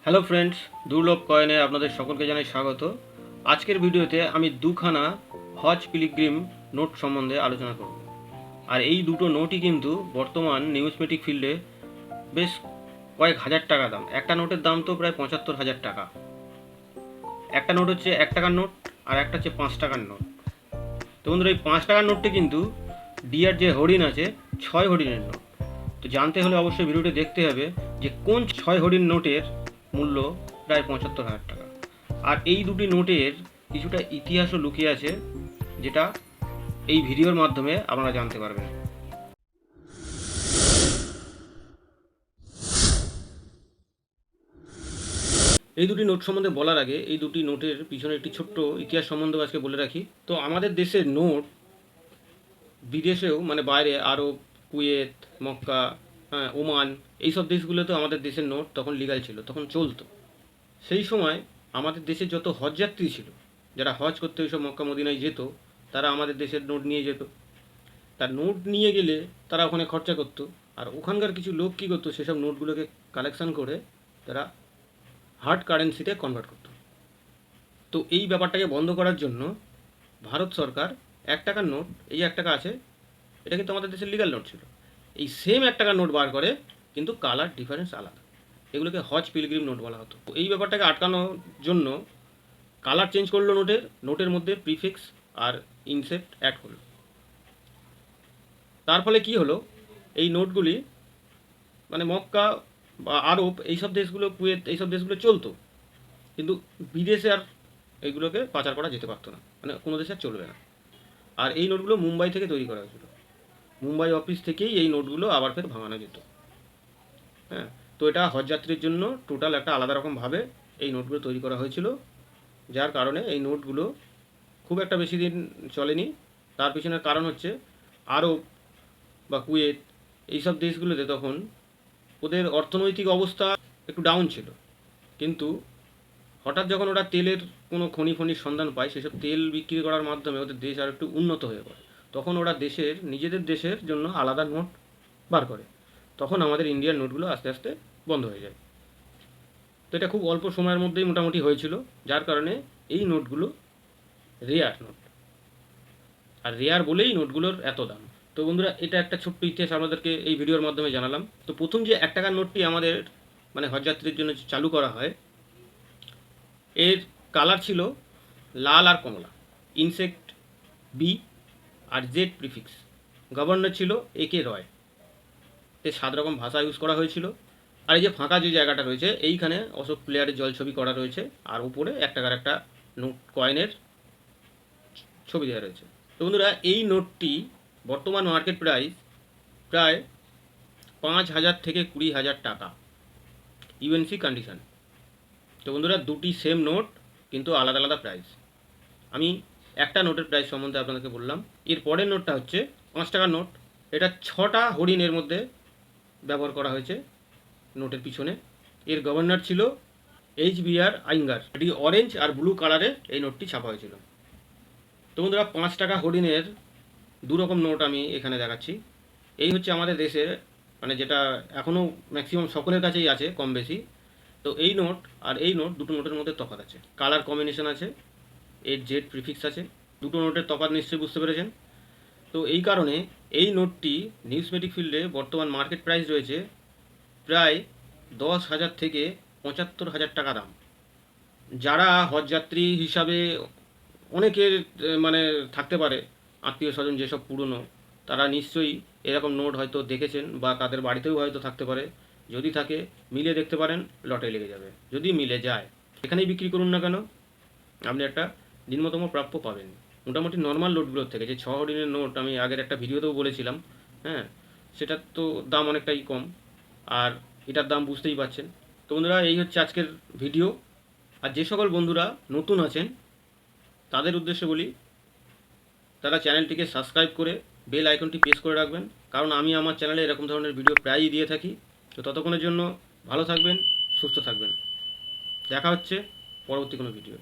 Hello friends, দুর্লভ কয়েনে আপনাদের সকলকে জানাই স্বাগত। আজকের ভিডিওতে আমি দুখানা হজ পিলগ্রিম নোট সম্বন্ধে আলোচনা করব। আর এই দুটো নোটই কিন্তু বর্তমান নিউজমেটিক ফিল্ডে বেশ কয়েক হাজার টাকা দাম। একটা নোটের দাম তো প্রায় ৭৫,০০০ টাকা। একটা নোট হচ্ছে ১ টাকার নোট আর একটা হচ্ছে ৫ টাকার নোট। তো বন্ধুরা, এই ৫ টাকার নোটটি কিন্তু ডিয়ার যে হরিণ আছে ৬ হরিণের নোট। তো জানতে হলে অবশ্যই ভিডিওটি দেখতে হবে যে কোন ৬ হরিণ নোটের মূল্য প্রায় ৭৫,০০০ টাকা। আর এই দুটি নোটের কিছুটা ইতিহাসও লুকিয়ে আছে, যেটা এই ভিডিওর মাধ্যমে আপনারা জানতে পারবেন। এই দুটি নোট সম্বন্ধে বলার আগে এই দুটি নোটের পিছনে একটি ছোট্ট ইতিহাস সম্বন্ধে আজকে বলে রাখি। তো আমাদের দেশের নোট বিদেশেও, মানে বাইরে আরব, কুয়েত, মক্কা, ওমান, এইসব দেশগুলোতেও আমাদের দেশের নোট তখন লিগাল ছিল, তখন চলতো। সেই সময় আমাদের দেশে যত হজযাত্রী ছিল, যারা হজ করতে ওইসব মক্কা মদিনায় যেত, তারা আমাদের দেশের নোট নিয়ে যেত। তার নোট নিয়ে গেলে তারা ওখানে খরচা করতো, আর ওখানকার কিছু লোক কী করতো, সেসব নোটগুলোকে কালেকশন করে তারা হার্ড কারেন্সিতে কনভার্ট করতো। তো এই ব্যাপারটাকে বন্ধ করার জন্য ভারত সরকার ১ টাকার নোট, এই যে ১ টাকা আছে, এটা কিন্তু আমাদের দেশের লিগাল নোট ছিল, এই সেম ১ টাকার নোট বার করে, কিন্তু কালার ডিফারেন্স আলাদা। এগুলোকে হজ পিলগ্রিম নোট বলা হতো। এই ব্যাপারটাকে আটকানোর জন্য কালার চেঞ্জ করলো নোটের, নোটের মধ্যে প্রিফিক্স আর ইনসেপ্ট অ্যাড করলো। তার ফলে কি হলো, এই নোটগুলি মানে মক্কা বা আরব এইসব দেশগুলো, কুয়েত, এইসব দেশগুলো চলতো, কিন্তু বিদেশে আর এইগুলোকে পাচার করা যেতে পারতো না, মানে কোনো দেশে আর চলবে না। আর এই নোটগুলো মুম্বাই থেকে তৈরি করা হয়েছিল, মুম্বাই অফিস থেকেই এই নোটগুলো আবার ফের ভাঙানো যেত। হ্যাঁ, তো এটা হজযাত্রীর জন্য টোটাল একটা আলাদা রকমভাবে এই নোটগুলো তৈরি করা হয়েছিল, যার কারণে এই নোটগুলো খুব একটা বেশি দিন চলেনি। তার পিছনের কারণ হচ্ছে আরব বা কুয়েত এইসব দেশগুলোতে তখন ওদের অর্থনৈতিক অবস্থা একটু ডাউন ছিল, কিন্তু হঠাৎ যখন ওরা তেলের কোনো খনির সন্ধান পায়, সেসব তেল বিক্রি করার মাধ্যমে ওদের দেশ আর একটু উন্নত হয়ে পড়ে। তখন ওরা নিজেদের দেশের জন্য আলাদা নোট বার করে। তখন আমাদের ইন্ডিয়ার নোটগুলো আস্তে আস্তে বন্ধ হয়ে যায়। তো এটা খুব অল্প সময়ের মধ্যেই মোটামুটি হয়েছিল, যার কারণে এই নোটগুলো রেয়ার নোট, আর রেয়ার বলেই নোটগুলোর এত দাম। তো বন্ধুরা, এটা একটা ছোট্ট ইতিহাস আপনাদেরকে এই ভিডিওর মাধ্যমে জানালাম। তো প্রথম যে ১ টাকার নোটটি আমাদের মানে হজযাত্রীর জন্য চালু করা হয়, এর কালার ছিল লাল আর কমলা, ইনসেক্ট বি আর জেড প্রিফিক্স, গভর্নর ছিল A.K. রয়। এর ৭ রকম ভাষা ইউজ করা হয়েছিল। আর এই যে ফাঁকা যে জায়গাটা রয়েছে, এইখানে অশোক প্লেয়ারের জল ছবি করা রয়েছে, আর উপরে ১ টাকার একটা নোট কয়েনের ছবি দেওয়া রয়েছে। তো বন্ধুরা, এই নোটটি বর্তমান মার্কেট প্রাইস প্রায় ৫,০০০ থেকে ২০,০০০ টাকা, ইউএনসি কন্ডিশন। তো বন্ধুরা, দুটি সেম নোট কিন্তু আলাদা আলাদা প্রাইস। আমি একটা নোটের প্রাইস সম্বন্ধে আপনাদেরকে বললাম। এর পরের নোটটা হচ্ছে ৫ টাকার নোট। এটা ৬টা হরিণের মধ্যে ব্যবহার করা হয়েছে নোটের পিছনে। এর গভর্নর ছিল HBR আইঙ্গার। এটি অরেঞ্জ আর ব্লু কালারে এই নোটটি ছাপা হয়েছিল। তো বন্ধুরা, ৫ টাকা হরিণের দুরকম নোট আমি এখানে দেখাচ্ছি। এই হচ্ছে আমাদের দেশের, মানে যেটা এখনও ম্যাক্সিমাম সকলের কাছেই আছে কম বেশি। তো এই নোট আর এই নোট, দুটো নোটের মধ্যে তফাৎ আছে, কালার কম্বিনেশন আছে, এর জেড প্রিফিক্স আছে। দুটো নোটের তফাৎ নিশ্চয়ই বুঝতে পেরেছেন। তো এই কারণে এই নোটটি নিউজমেটিক ফিল্ডে বর্তমান মার্কেট প্রাইস রয়েছে প্রায় ১০,০০০ থেকে ৭৫,০০০ টাকা দাম। যারা হজযাত্রী হিসাবে অনেকের মানে থাকতে পারে আত্মীয় স্বজন যেসব পুরনো, তারা নিশ্চয়ই এরকম নোট হয়তো দেখেছেন, বা তাদের বাড়িতেও হয়তো থাকতে পারে। যদি থাকে, মিলে দেখতে পারেন, লটে লেগে যাবে। যদি মিলে যায়, এখানেই বিক্রি করুন না কেন, আপনি একটা নিম্নতম প্রাপ্য পাবেন। মোটামুটি নর্মাল নোটগুলোর থেকে, যে ৬ হরিণের নোট আমি আগের একটা ভিডিওতেও বলেছিলাম, হ্যাঁ, সেটার তো দাম অনেকটাই কম, আর এটার দাম বুঝতেই পারছেন। তো বন্ধুরা, এই হচ্ছে আজকের ভিডিও। আর যে সকল বন্ধুরা নতুন আছেন, তাদের উদ্দেশ্যে বলি, তারা চ্যানেলটিকে সাবস্ক্রাইব করে বেল আইকনটি প্রেস করে রাখবেন, কারণ আমি আমার চ্যানেলে এরকম ধরনের ভিডিও প্রায়ই দিয়ে থাকি। তো ততক্ষণের জন্য ভালো থাকবেন, সুস্থ থাকবেন। দেখা হচ্ছে পরবর্তী কোনো ভিডিও।